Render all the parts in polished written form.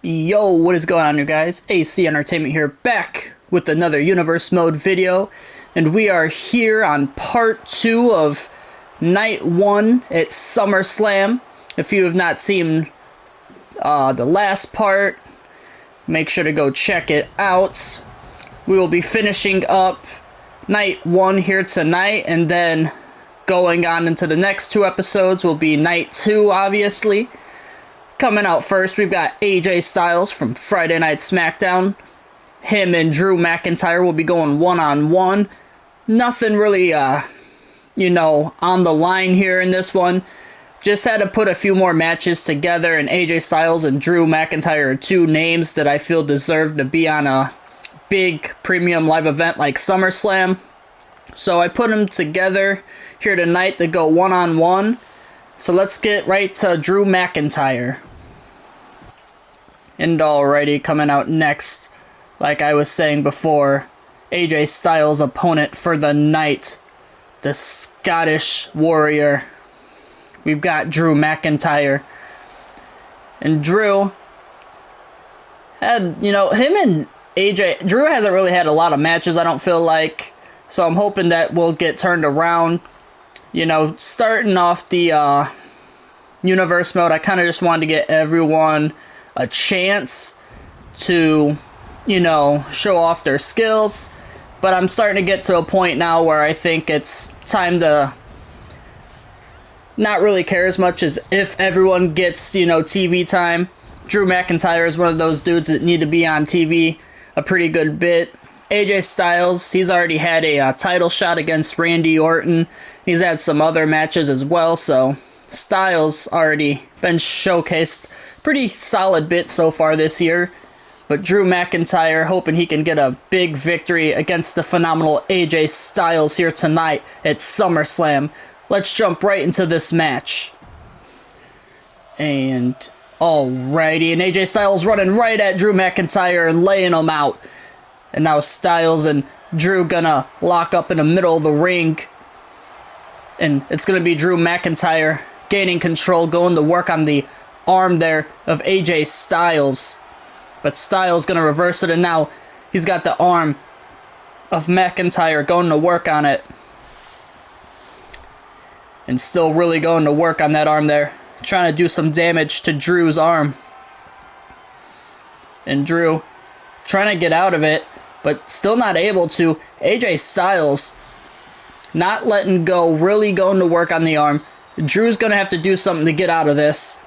Yo, what is going on, you guys? AC Entertainment here, back with another Universe Mode video, and we are here on part 2 of Night 1 at SummerSlam. If you have not seen the last part, make sure to go check it out. We will be finishing up Night 1 here tonight, and then going on into the next 2 episodes will be Night 2, obviously. Coming out first, we've got AJ Styles from Friday Night SmackDown. Him and Drew McIntyre will be going one-on-one. Nothing really, on the line here in this one. Just had to put a few more matches together, and AJ Styles and Drew McIntyre are two names that I feel deserve to be on a big premium live event like SummerSlam. So I put them together here tonight to go one-on-one. So let's get right to Drew McIntyre. And alrighty, coming out next, like I was saying before, AJ Styles' opponent for the night, the Scottish Warrior. We've got Drew McIntyre. And Drew had, him and AJ, Drew hasn't really had a lot of matches, I don't feel like. So I'm hoping that we'll get turned around. Starting off the Universe Mode, I kind of just wanted to get everyone a chance to, show off their skills. But I'm starting to get to a point now where I think it's time to not really care as much as if everyone gets, TV time. Drew McIntyre is one of those dudes that need to be on TV a pretty good bit. AJ Styles, he's already had a title shot against Randy Orton. He's had some other matches as well, so Styles already been showcased pretty solid bit so far this year. But Drew McIntyre, hoping he can get a big victory against the phenomenal AJ Styles here tonight at SummerSlam. Let's jump right into this match. And alrighty, and AJ Styles running right at Drew McIntyre and laying him out. And now Styles and Drew gonna lock up in the middle of the ring. And it's gonna be Drew McIntyre gaining control, going to work on the arm there of AJ Styles. But Styles gonna reverse it, and now he's got the arm of McIntyre going to work on it. And still really going to work on that arm there. Trying to do some damage to Drew's arm. And Drew trying to get out of it, but still not able to. AJ Styles not letting go, really going to work on the arm. Drew's going to have to do something to get out of this.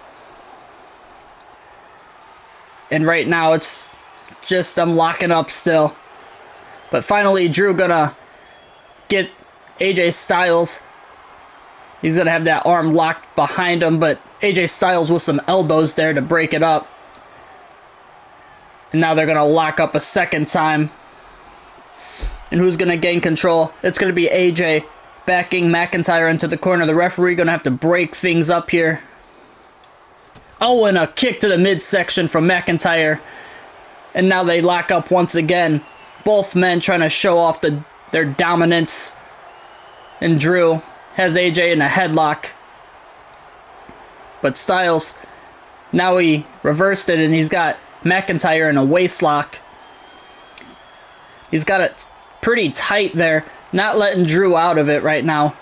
And right now it's just I'm locking up still. But finally Drew going to get AJ Styles. He's going to have that arm locked behind him, but AJ Styles with some elbows there to break it up. And now they're going to lock up a second time. And who's going to gain control? It's going to be AJ backing McIntyre into the corner. The referee going to have to break things up here. Oh, and a kick to the midsection from McIntyre. And now they lock up once again. Both men trying to show off their dominance. And Drew has AJ in a headlock. But Styles, now he reversed it and he's got McIntyre in a waistlock. He's got it pretty tight there, not letting Drew out of it right now.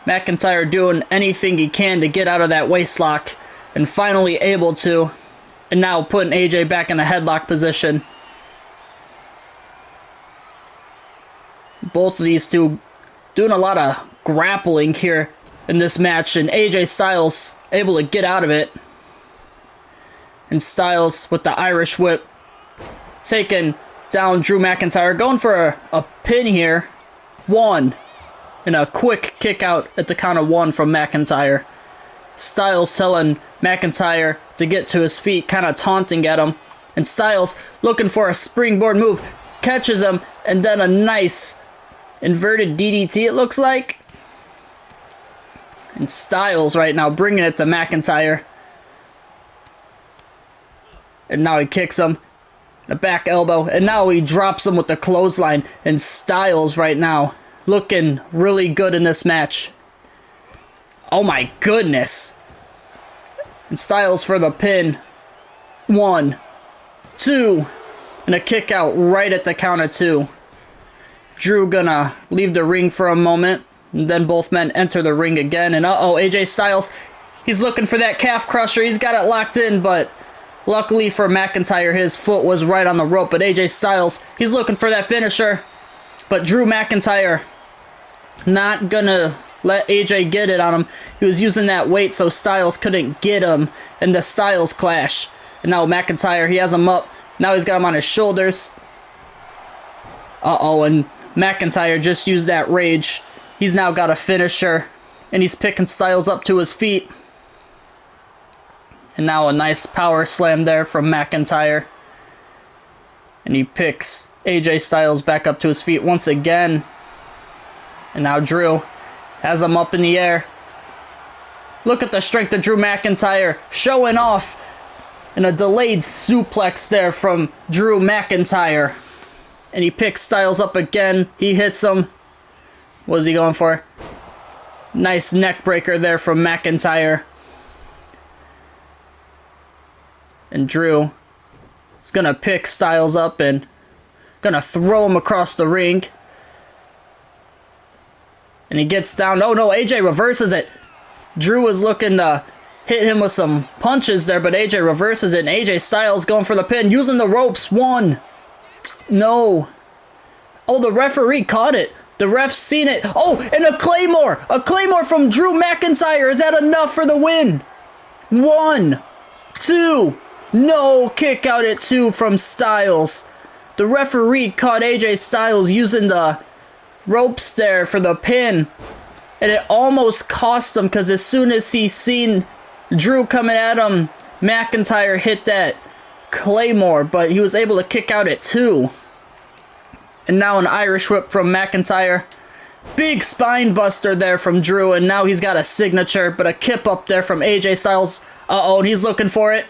McIntyre doing anything he can to get out of that waistlock, and finally able to, and now putting AJ back in a headlock position. Both of these two doing a lot of grappling here in this match, and AJ Styles able to get out of it. And Styles with the Irish whip taking down Drew McIntyre, going for a pin here. One. And a quick kick out at the count of 1 from McIntyre. Styles telling McIntyre to get to his feet, kind of taunting at him. And Styles looking for a springboard move. Catches him, and then a nice inverted DDT, it looks like. And Styles right now bringing it to McIntyre. And now he kicks him. A back elbow. And now he drops him with the clothesline. And Styles right now looking really good in this match. Oh my goodness. And Styles for the pin. 1, 2, and a kick out right at the count of 2. Drew gonna leave the ring for a moment, and then both men enter the ring again, and AJ Styles, he's looking for that calf crusher. He's got it locked in, but luckily for McIntyre, his foot was right on the rope, but AJ Styles, he's looking for that finisher, but Drew McIntyre not gonna let AJ get it on him. He was using that weight so Styles couldn't get him in the Styles clash. And now McIntyre, he has him up. Now he's got him on his shoulders. And McIntyre just used that rage. He's now got a finisher, and he's picking Styles up to his feet. And now a nice power slam there from McIntyre. And he picks AJ Styles back up to his feet once again. And now Drew has him up in the air. Look at the strength of Drew McIntyre, showing off. And a delayed suplex there from Drew McIntyre. And he picks Styles up again. He hits him. What is he going for? Nice neck breaker there from McIntyre. And Drew is going to pick Styles up and going to throw him across the ring. And he gets down. Oh no, AJ reverses it. Drew was looking to hit him with some punches there, but AJ reverses it. And AJ Styles going for the pin, using the ropes. 1. No. Oh, the referee caught it. The ref's seen it. Oh, and a Claymore. A Claymore from Drew McIntyre. Is that enough for the win? 1, 2. No, kick out at 2 from Styles. The referee caught AJ Styles using the ropes there for the pin, and it almost cost him, because as soon as he seen Drew coming at him, McIntyre hit that Claymore, but he was able to kick out at 2. And now an Irish whip from McIntyre. Big spine buster there from Drew, and now he's got a signature, but a kip up there from AJ Styles. And he's looking for it.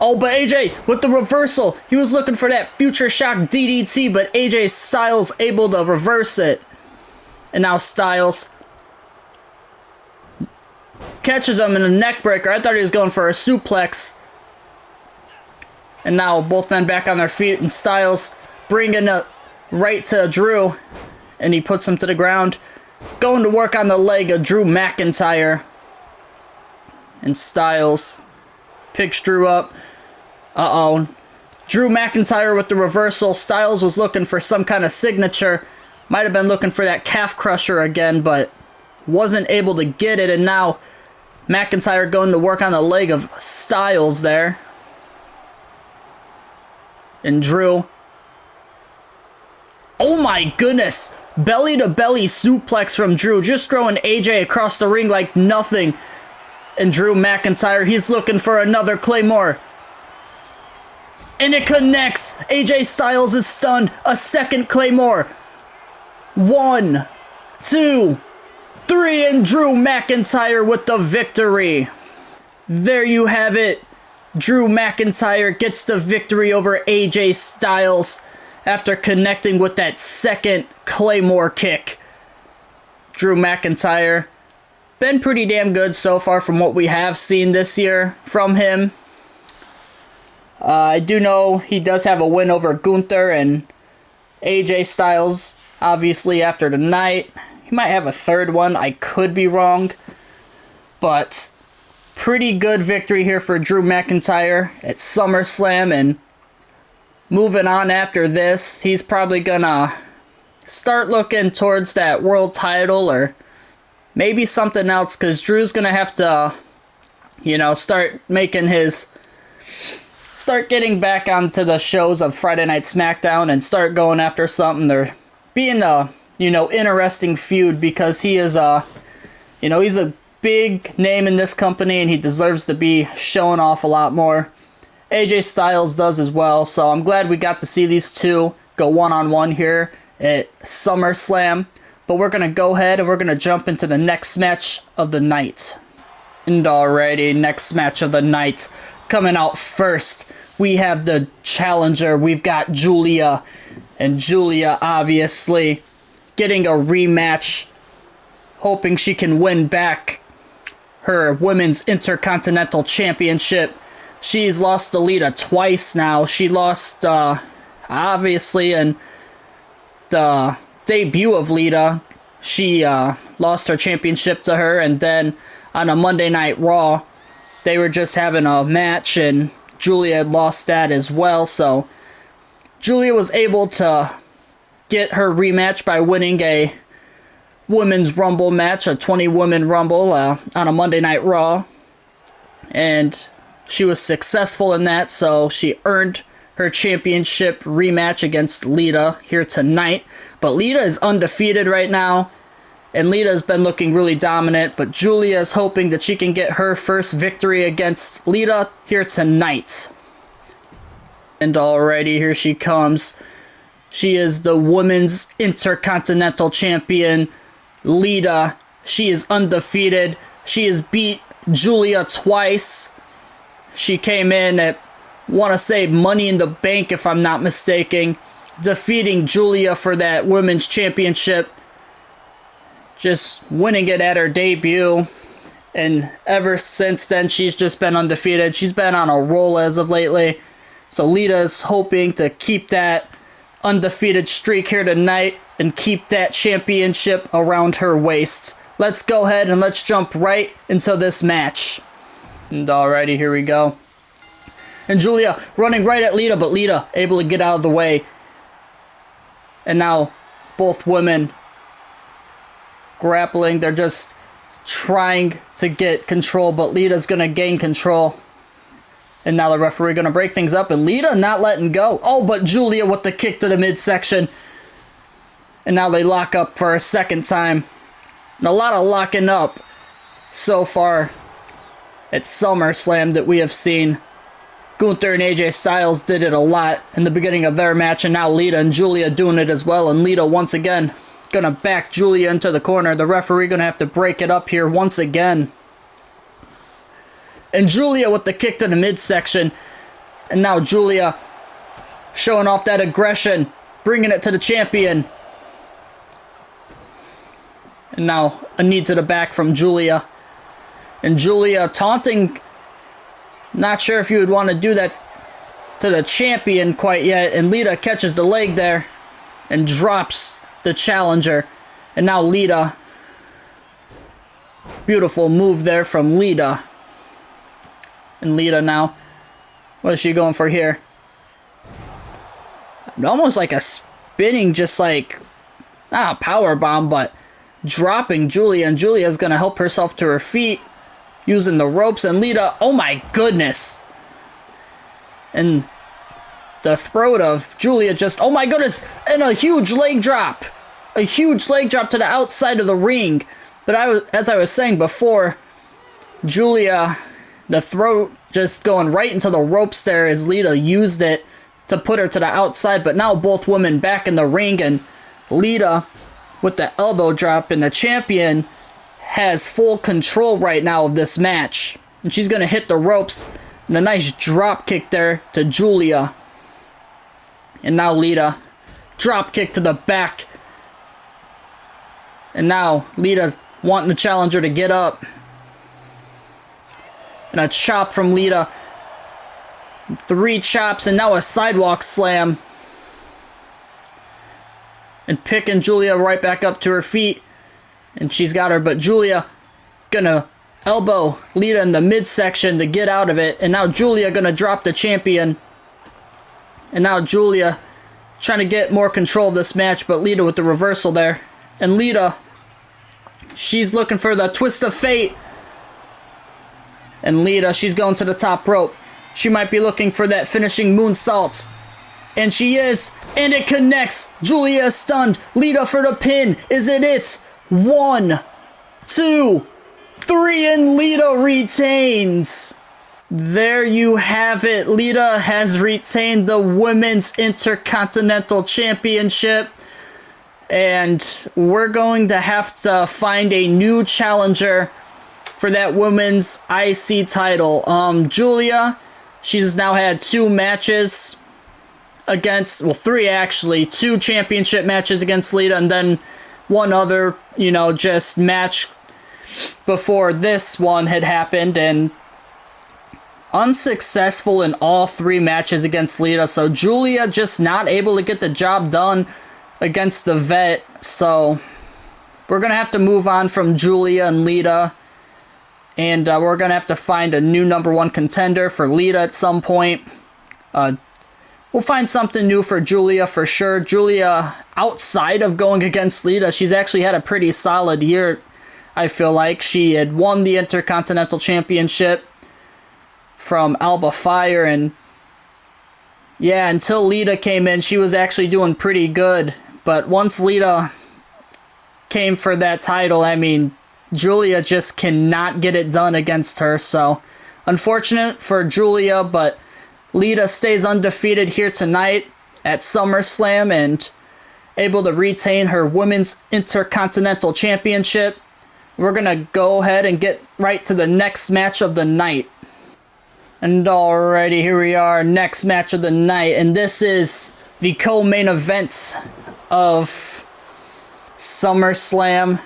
Oh, but AJ with the reversal. He was looking for that future shock DDT, but AJ Styles able to reverse it. And now Styles catches him in a neck breaker. I thought he was going for a suplex. And now both men back on their feet, and Styles bringing it right to Drew. And he puts him to the ground. Going to work on the leg of Drew McIntyre. And Styles picks Drew up. Drew McIntyre with the reversal. Styles was looking for some kind of signature. Might have been looking for that calf crusher again, but wasn't able to get it. And now McIntyre going to work on the leg of Styles there. And Drew. Oh my goodness. Belly to belly suplex from Drew. Just throwing AJ across the ring like nothing. And Drew McIntyre, he's looking for another Claymore. And it connects. AJ Styles is stunned. A second Claymore. 1, 2, 3, and Drew McIntyre with the victory. There you have it. Drew McIntyre gets the victory over AJ Styles after connecting with that second Claymore kick. Drew McIntyre been pretty damn good so far from what we have seen this year from him. I do know he does have a win over Gunther and AJ Styles, obviously, after tonight. He might have a third one. I could be wrong. But pretty good victory here for Drew McIntyre at SummerSlam. And moving on after this, he's probably going to start looking towards that world title or maybe something else, because Drew's going to have to, start getting back onto the shows of Friday Night SmackDown and start going after something. They're being a, interesting feud, because he is he's a big name in this company and he deserves to be showing off a lot more. AJ Styles does as well, so I'm glad we got to see these two go one-on-one here at SummerSlam. But we're going to go ahead and we're going to jump into the next match of the night. And alrighty, next match of the night. Coming out first, we have the challenger. We've got Julia. And Julia, obviously, getting a rematch. Hoping she can win back her Women's Intercontinental Championship. she's lost to Lita twice now. She lost, obviously, in the debut of Lita. She lost her championship to her, and then on a Monday Night Raw, they were just having a match, and Julia had lost that as well. So Julia was able to get her rematch by winning a Women's Rumble match, a 20-woman Rumble on a Monday Night Raw. And she was successful in that, so she earned her championship rematch against Lita here tonight. But Lita is undefeated right now, and Lita's been looking really dominant, but Julia is hoping that she can get her first victory against Lita here tonight. And already, here she comes. She is the Women's Intercontinental Champion, Lita. She is undefeated. She has beat Julia twice. She came in at, want to say, Money in the Bank, if I'm not mistaken, defeating Julia for that Women's Championship, just winning it at her debut. And ever since then, she's just been undefeated. She's been on a roll as of lately. So Lita's hoping to keep that undefeated streak here tonight and keep that championship around her waist. Let's go ahead and let's jump right into this match. And alrighty, here we go. And Julia running right at Lita, but Lita able to get out of the way. And now both women grappling. They're just trying to get control, but Lita's going to gain control. And now the referee going to break things up, and Lita not letting go. Oh, but Julia with the kick to the midsection. And now they lock up for a second time. And a lot of locking up so far at SummerSlam that we have seen. Gunther and AJ Styles did it a lot in the beginning of their match, and now Lita and Julia doing it as well. And Lita once again going to back Julia into the corner. The referee going to have to break it up here once again. And Julia with the kick to the midsection. And now Julia showing off that aggression, bringing it to the champion. And now a knee to the back from Julia. And Julia taunting. Not sure if you would want to do that to the champion quite yet. And Lita catches the leg there and drops the challenger. And now Lita. Beautiful move there from Lita. And Lita now, what is she going for here? Almost like a spinning, just like, not a power bomb, but dropping Julia. And Julia's going to help herself to her feet using the ropes. And Lita, oh my goodness. And the throat of Julia just, oh my goodness, and a huge leg drop. A huge leg drop to the outside of the ring. But as I was saying before, Julia, the throat just going right into the ropes there as Lita used it to put her to the outside. But now both women back in the ring, and Lita with the elbow drop, and the champion has full control right now of this match. And she's going to hit the ropes, and a nice drop kick there to Julia. And now Lita, drop kick to the back. And now Lita wanting the challenger to get up. And a chop from Lita. 3 chops, and now a sidewalk slam. And picking Julia right back up to her feet. And she's got her, but Julia gonna elbow Lita in the midsection to get out of it. And now Julia gonna drop the champion. And now Julia trying to get more control of this match, but Lita with the reversal there. And Lita, she's looking for the twist of fate. And Lita, she's going to the top rope. She might be looking for that finishing moonsault. And she is. And it connects. Julia is stunned. Lita for the pin. Is it it? 1, 2, 3, and Lita retains. There you have it. Lita has retained the Women's Intercontinental Championship. And we're going to have to find a new challenger for that women's IC title. Julia, she's now had 2 matches against, well, 3 actually, 2 championship matches against Lita, and then 1 other, just match before this one had happened. And unsuccessful in all 3 matches against Lita, so Julia just not able to get the job done against the vet, so we're going to have to move on from Julia and Lita, and we're going to have to find a new #1 contender for Lita at some point. We'll find something new for Julia for sure. Julia, outside of going against Lita, she's actually had a pretty solid year, I feel like. She had won the Intercontinental Championship from Alba Fire, and yeah, until Lita came in, she was actually doing pretty good. But once Lita came for that title, I mean, Julia just cannot get it done against her. So, unfortunate for Julia, but Lita stays undefeated here tonight at SummerSlam and able to retain her Women's Intercontinental Championship. We're going to go ahead and get right to the next match of the night. And alrighty, here we are, next match of the night, and this is the co-main event of SummerSlam.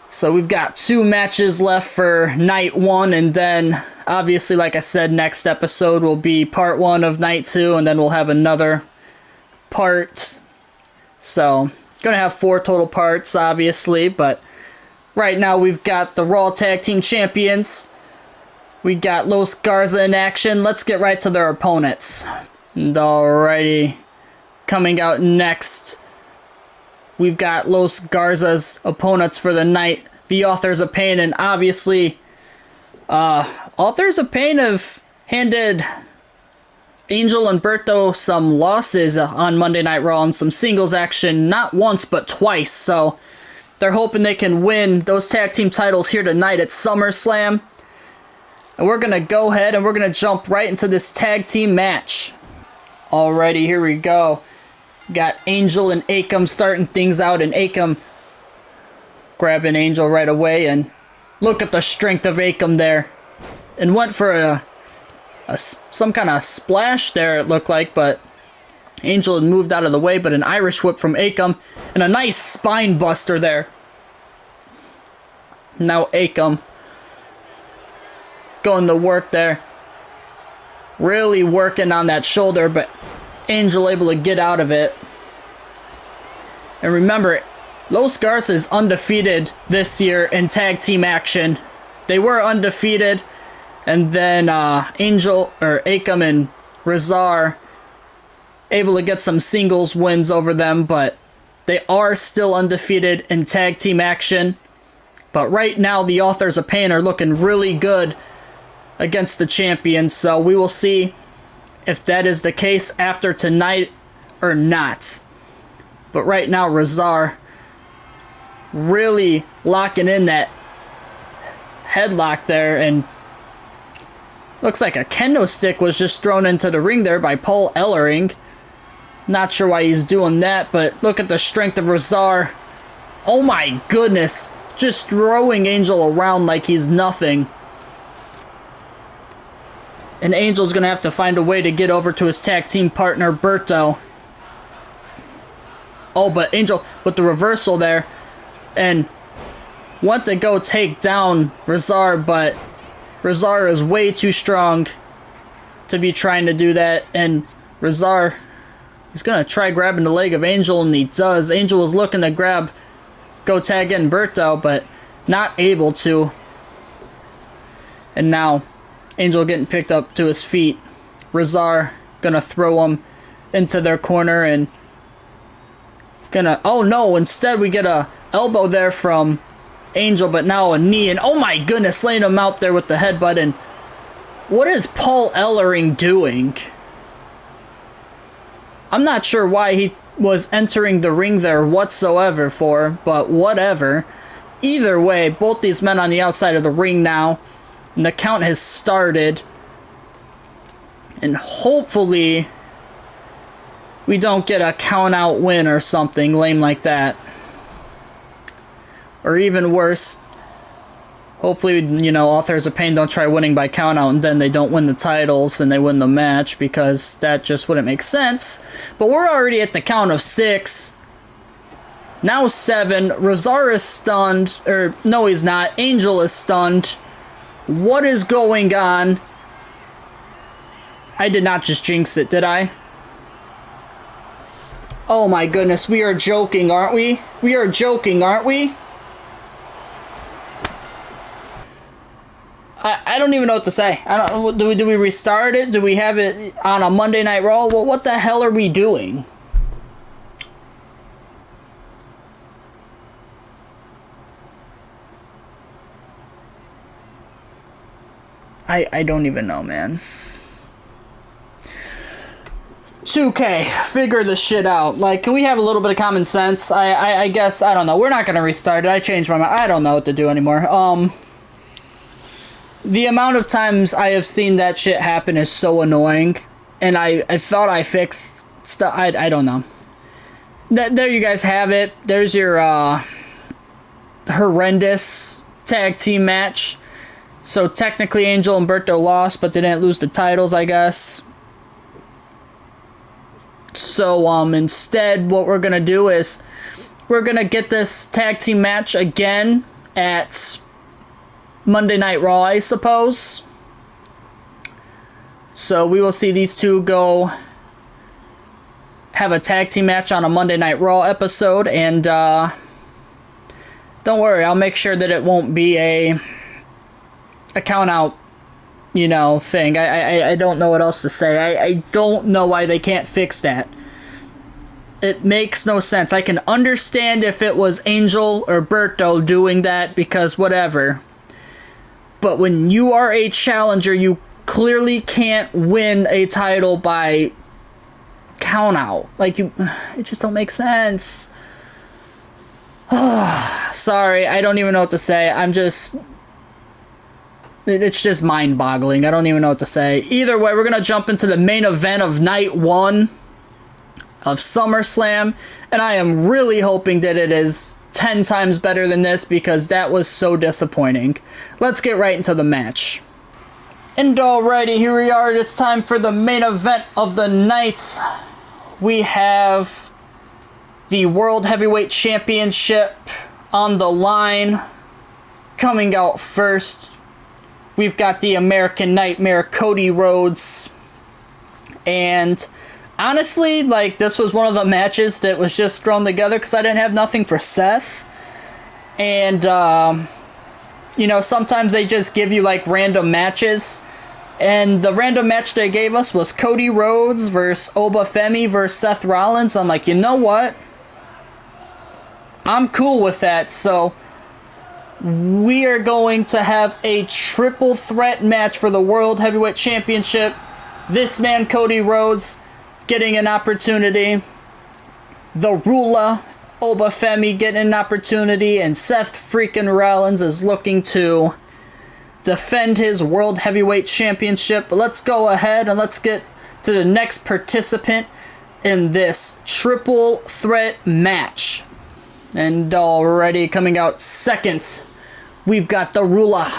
So we've got 2 matches left for night 1, and then obviously, like I said, next episode will be part 1 of night 2, and then we'll have another part. So, gonna have 4 total parts, obviously, but right now we've got the Raw Tag Team Champions. We got Los Garza in action. Let's get right to their opponents. And alrighty, coming out next, we've got Los Garza's opponents for the night, the Authors of Pain, and obviously, Authors of Pain have handed Angel and Berto some losses on Monday Night Raw and some singles action, not once but twice, so they're hoping they can win those tag team titles here tonight at SummerSlam. And we're going to go ahead and we're going to jump right into this tag team match. Alrighty, here we go. Got Angel and Akam starting things out, and Akam grabbing Angel right away, and look at the strength of Akam there. And went for some kind of splash there, it looked like, but Angel had moved out of the way, but an Irish whip from Akam, and a nice spine buster there. Now Akam going to work there. Really working on that shoulder, but Angel able to get out of it. And remember, Los Garza is undefeated this year in tag team action. They were undefeated, and then Angel, or Akam and Razar able to get some singles wins over them, but they are still undefeated in tag team action. But right now, the Authors of Pain are looking really good against the champions, so we will see if that is the case after tonight or not. But right now, Razar really locking in that headlock there, and looks like a kendo stick was just thrown into the ring there by Paul Ellering. Not sure why he's doing that, but look at the strength of Razar. Oh my goodness, just throwing Angel around like he's nothing. And Angel's going to have to find a way to get over to his tag team partner, Berto. Oh, but Angel with the reversal there. And went to go take down Razar, but Razar is way too strong to be trying to do that. And Razar is going to try grabbing the leg of Angel, and he does. Angel was looking to go tag in Berto, but not able to. And now Angel getting picked up to his feet. Razar gonna throw him into their corner and oh no, instead we get a elbow there from Angel, but now a knee, and oh my goodness, laying him out there with the headbutt. And what is Paul Ellering doing? I'm not sure why he was entering the ring there whatsoever for, but whatever. Either way, both these men on the outside of the ring now. And the count has started. And hopefully we don't get a count out win or something lame like that. Or even worse, hopefully, Authors of Pain don't try winning by count out and then they don't win the titles and they win the match, because that just wouldn't make sense. But we're already at the count of 6. Now 7. Razar is stunned. Or, no, he's not. Angel is stunned. What is going on? I did not just jinx it, did I? Oh my goodness, we are joking, aren't we? We are joking, aren't we? I don't even know what to say. I don't. Do we restart it? Do we have it on a Monday Night Raw? Well, what the hell are we doing? I don't even know, man. 2K, figure this shit out. Like, can we have a little bit of common sense? I guess, I don't know. We're not gonna restart it. I changed my mind. I don't know what to do anymore. The amount of times I have seen that shit happen is so annoying, and I thought I fixed stuff. I don't know. There you guys have it. There's your horrendous tag team match. So technically Angel and Berto lost, but they didn't lose the titles, I guess. So instead what we're gonna do is we're gonna get this tag team match again at Monday Night Raw, I suppose. So we will see these two go have a tag team match on a Monday Night Raw episode, and don't worry, I'll make sure that it won't be a count out, you know, thing. I don't know what else to say. I don't know why they can't fix that. It makes no sense. I can understand if it was Angel or Berto doing that, because whatever. But when you are a challenger, you clearly can't win a title by count out. Like, it just don't make sense. Sorry, I don't even know what to say. It's just mind-boggling. I don't even know what to say. Either way, we're going to jump into the main event of Night 1 of SummerSlam, and I am really hoping that it is 10 times better than this, because that was so disappointing. Let's get right into the match. And alrighty, here we are. It's time for the main event of the night. We have the World Heavyweight Championship on the line. Coming out first, we've got the American Nightmare, Cody Rhodes. And honestly, like, this was one of the matches that was just thrown together because I didn't have nothing for Seth. And, you know, sometimes they just give you, like, random matches. And the random match they gave us was Cody Rhodes versus Obafemi versus Seth Rollins. I'm like, you know what? I'm cool with that. So we are going to have a triple threat match for the World Heavyweight Championship. This man, Cody Rhodes, getting an opportunity. The Ruler, Obafemi, getting an opportunity. And Seth freaking Rollins is looking to defend his World Heavyweight Championship. But let's go ahead and let's get to the next participant in this triple threat match. And already coming out second, we've got the Ruler.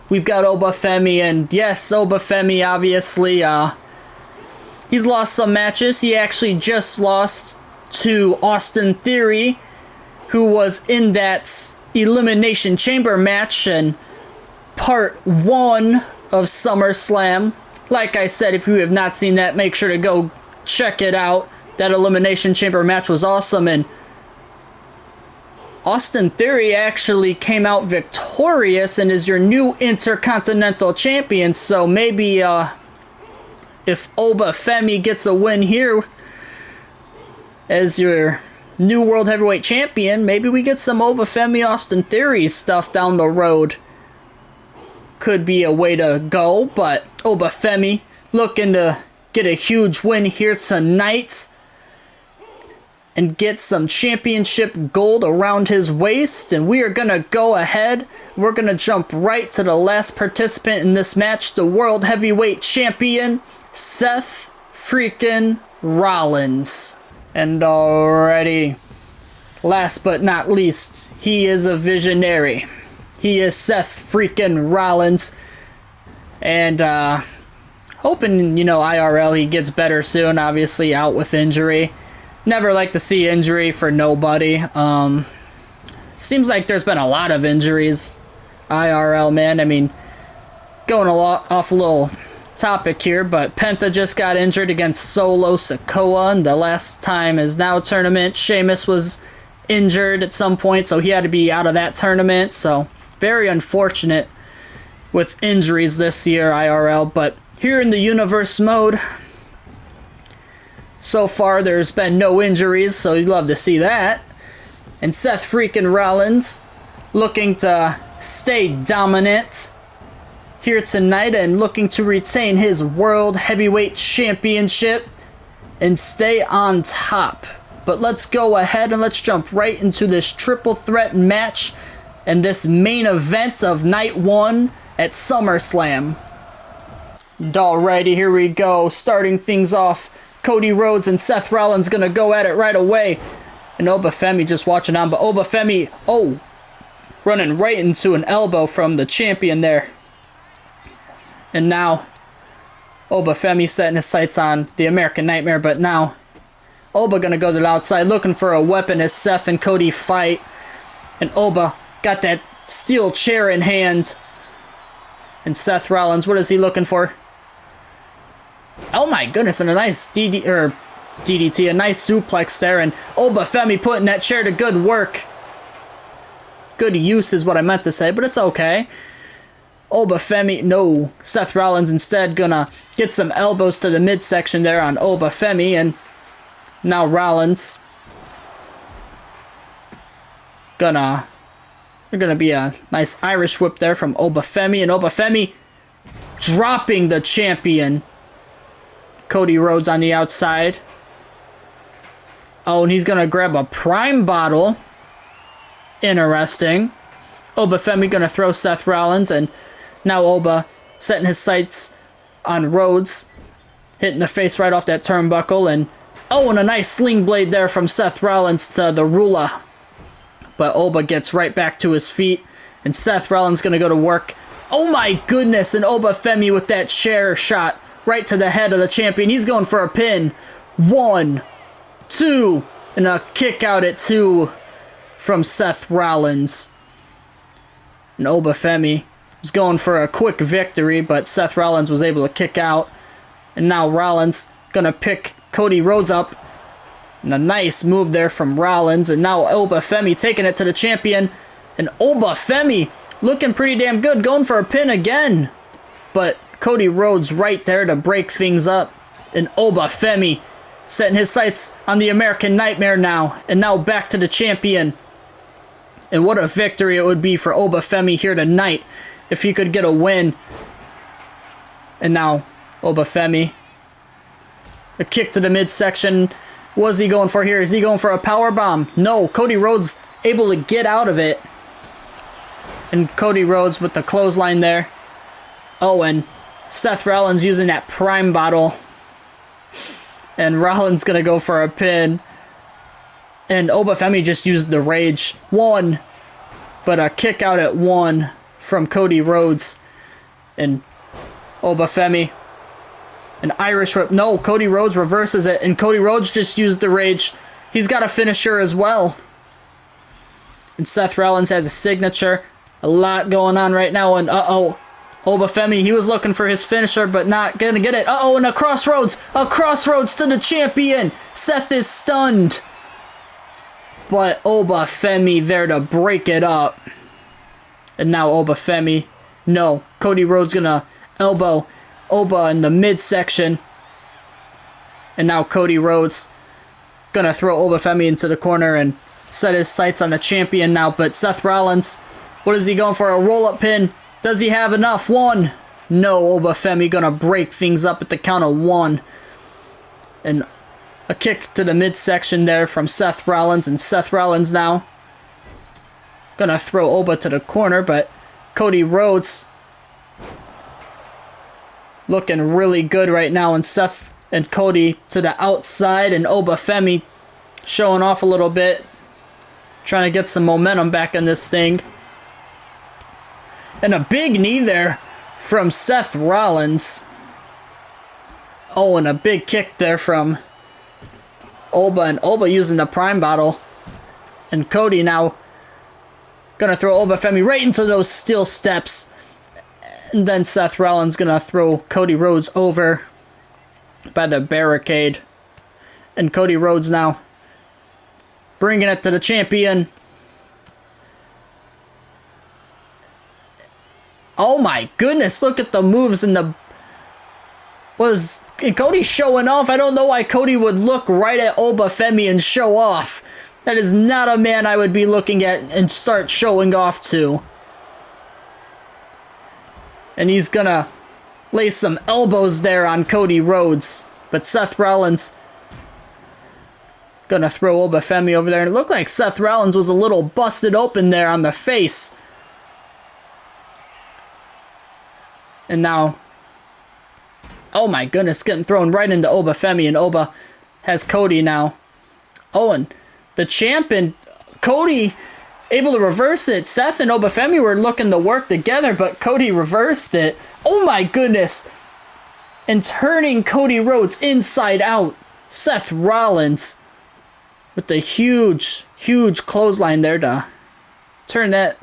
We've got Obafemi, and yes, Obafemi, obviously, he's lost some matches. He actually just lost to Austin Theory, who was in that Elimination Chamber match in part 1 of SummerSlam. Like I said, if you have not seen that, make sure to go check it out. That Elimination Chamber match was awesome, and Austin Theory actually came out victorious and is your new Intercontinental Champion. So maybe if Obafemi gets a win here as your new World Heavyweight Champion, maybe we get some Obafemi Austin Theory stuff down the road. Could be a way to go, but Obafemi looking to get a huge win here tonight and get some championship gold around his waist. And we are going to go ahead. We're going to jump right to the last participant in this match, the World Heavyweight Champion, Seth freaking Rollins. And already, last but not least, he is a visionary. He is Seth freaking Rollins. And hoping, you know, IRL he gets better soon. Obviously out with injury. Never like to see injury for nobody. Seems like there's been a lot of injuries IRL, man. I mean, going off a little topic here, but Penta just got injured against Solo Sikoa in the last time is now tournament. Sheamus was injured at some point, so he had to be out of that tournament. So very unfortunate with injuries this year, IRL. But here in the universe mode, so far there's been no injuries, so you'd love to see that. And Seth freaking Rollins looking to stay dominant here tonight and looking to retain his World Heavyweight Championship and stay on top. But let's go ahead and let's jump right into this triple threat match and this main event of Night 1 at SummerSlam. And alrighty, here we go. Starting things off, Cody Rhodes and Seth Rollins gonna go at it right away. And Obafemi just watching on, but Obafemi, running right into an elbow from the champion there. And now, Obafemi setting his sights on the American Nightmare, but now, Oba gonna go to the outside looking for a weapon as Seth and Cody fight. And Oba got that steel chair in hand. And Seth Rollins, what is he looking for? Oh my goodness, and a nice DDT, a nice suplex there, and Obafemi putting that chair to good work. Good use is what I meant to say, but it's okay. Obafemi, no, Seth Rollins instead gonna get some elbows to the midsection there on Obafemi, and now Rollins gonna be a nice Irish whip there from Obafemi, and Obafemi dropping the champion. Cody Rhodes on the outside. Oh, and he's gonna grab a prime bottle. Interesting. Obafemi gonna throw Seth Rollins, and now Oba setting his sights on Rhodes, hitting the face right off that turnbuckle, and and a nice sling blade there from Seth Rollins to the ruler. But Oba gets right back to his feet, and Seth Rollins gonna go to work. Oh my goodness, and Obafemi with that chair shot right to the head of the champion. He's going for a pin. 1, 2, and a kick out at 2 from Seth Rollins. And Obafemi was going for a quick victory, but Seth Rollins was able to kick out. And now Rollins gonna pick Cody Rhodes up. And a nice move there from Rollins. And now Obafemi taking it to the champion. And Obafemi looking pretty damn good, going for a pin again. But Cody Rhodes right there to break things up. And Obafemi setting his sights on the American Nightmare now. And now back to the champion. And what a victory it would be for Obafemi here tonight if he could get a win. And now Obafemi. A kick to the midsection. What's he going for here? Is he going for a power bomb? No, Cody Rhodes able to get out of it. And Cody Rhodes with the clothesline there. Oh, and Seth Rollins using that prime bottle. And Rollins gonna go for a pin. And Obafemi just used the rage. 1. But a kick out at 1 from Cody Rhodes. And Obafemi. An Irish whip. No, Cody Rhodes reverses it. And Cody Rhodes just used the rage. He's got a finisher as well. And Seth Rollins has a signature. A lot going on right now. And Obafemi, he was looking for his finisher, but not gonna get it. And a crossroads. A crossroads to the champion. Seth is stunned. But Obafemi there to break it up. And now Obafemi. No, Cody Rhodes gonna elbow Oba in the midsection. And now Cody Rhodes gonna throw Obafemi into the corner and set his sights on the champion now. But Seth Rollins, what is he going for? A roll-up pin. Does he have enough? 1. No, Obafemi gonna break things up at the count of 1. And a kick to the midsection there from Seth Rollins. And Seth Rollins now gonna throw Oba to the corner, but Cody Rhodes looking really good right now. And Seth and Cody to the outside. And Obafemi showing off a little bit. Trying to get some momentum back in this thing. And a big knee there from Seth Rollins. And a big kick there from Oba. And Oba using the prime bottle. And Cody now Gonna throw Obafemi right into those steel steps. And then Seth Rollins gonna throw Cody Rhodes over by the barricade. And Cody Rhodes now bringing it to the champion. Oh my goodness, look at the moves and the... Was Cody showing off? I don't know why Cody would look right at Obafemi and show off. That is not a man I would be looking at and start showing off to. And he's gonna lay some elbows there on Cody Rhodes. But Seth Rollins gonna throw Obafemi over there. And it looked like Seth Rollins was a little busted open there on the face. And now, oh my goodness, getting thrown right into Obafemi, and Oba has Cody now. Oh, and the champ and Cody able to reverse it. Seth and Obafemi were looking to work together, but Cody reversed it. Oh my goodness. And turning Cody Rhodes inside out. Seth Rollins with the huge clothesline there to turn that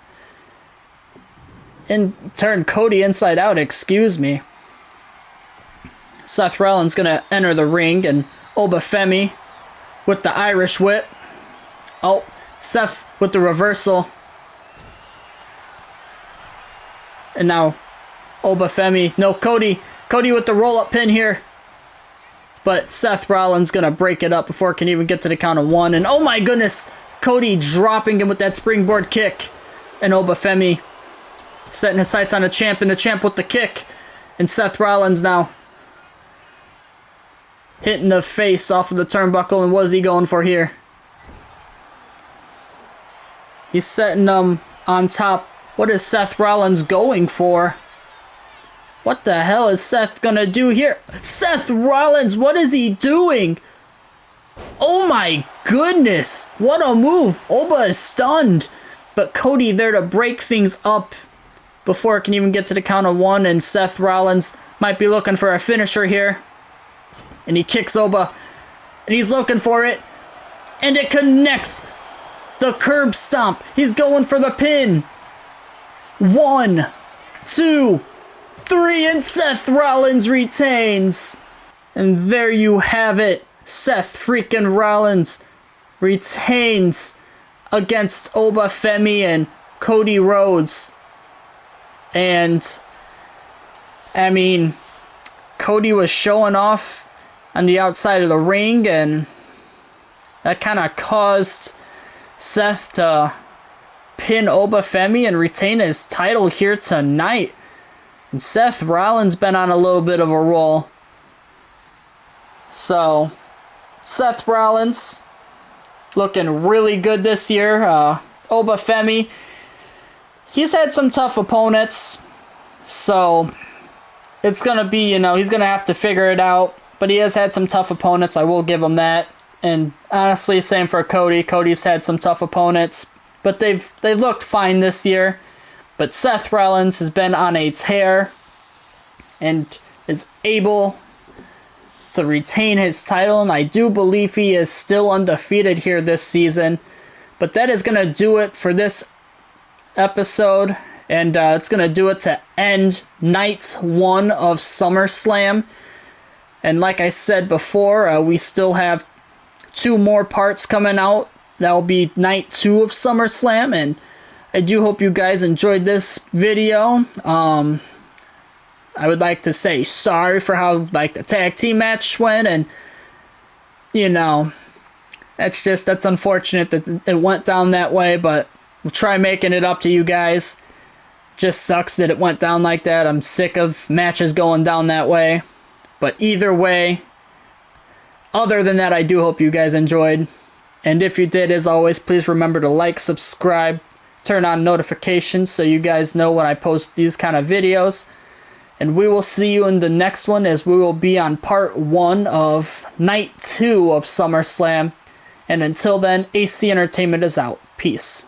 and turn Cody inside out, excuse me. Seth Rollins gonna enter the ring, and Obafemi with the Irish whip. Oh, Seth with the reversal. And now Obafemi, no, Cody with the roll-up pin here. But Seth Rollins gonna break it up before it can even get to the count of one. And oh my goodness, Cody dropping him with that springboard kick. And Obafemi setting his sights on the champ, and the champ with the kick. And Seth Rollins now hitting the face off of the turnbuckle. And what is he going for here? He's setting them on top. What is Seth Rollins going for? What the hell is Seth gonna do here? Seth Rollins, what is he doing? Oh my goodness. What a move. Oba is stunned. But Cody there to break things up before it can even get to the count of one. And Seth Rollins might be looking for a finisher here. And he kicks Oba. And he's looking for it. And it connects. The curb stomp. He's going for the pin. 1, 2, 3, and Seth Rollins retains. And there you have it. Seth freaking Rollins retains against Obafemi and Cody Rhodes. And I mean, Cody was showing off on the outside of the ring, and that kind of caused Seth to pin Obafemi and retain his title here tonight. And Seth Rollins been on a little bit of a roll. So, Seth Rollins looking really good this year. Obafemi, he's had some tough opponents. So, it's going to be, he's going to have to figure it out. But he has had some tough opponents. I will give him that. And honestly, same for Cody. Cody's had some tough opponents. But they've looked fine this year. But Seth Rollins has been on a tear and is able to retain his title. And I do believe he is still undefeated here this season. But that is going to do it for this episode. And it's going to do it to end Night 1 of SummerSlam. And like I said before, we still have 2 more parts coming out. That'll be Night 2 of SummerSlam. And I do hope you guys enjoyed this video. I would like to say sorry for how the tag team match went, and that's unfortunate that it went down that way, but we'll try making it up to you guys. Just sucks that it went down like that. I'm sick of matches going down that way. But either way, other than that, I do hope you guys enjoyed. And if you did, as always, please remember to like, subscribe, turn on notifications so you guys know when I post these kind of videos. And we will see you in the next one, as we will be on part 1 of Night 2 of SummerSlam. And until then, AC Entertainment is out. Peace.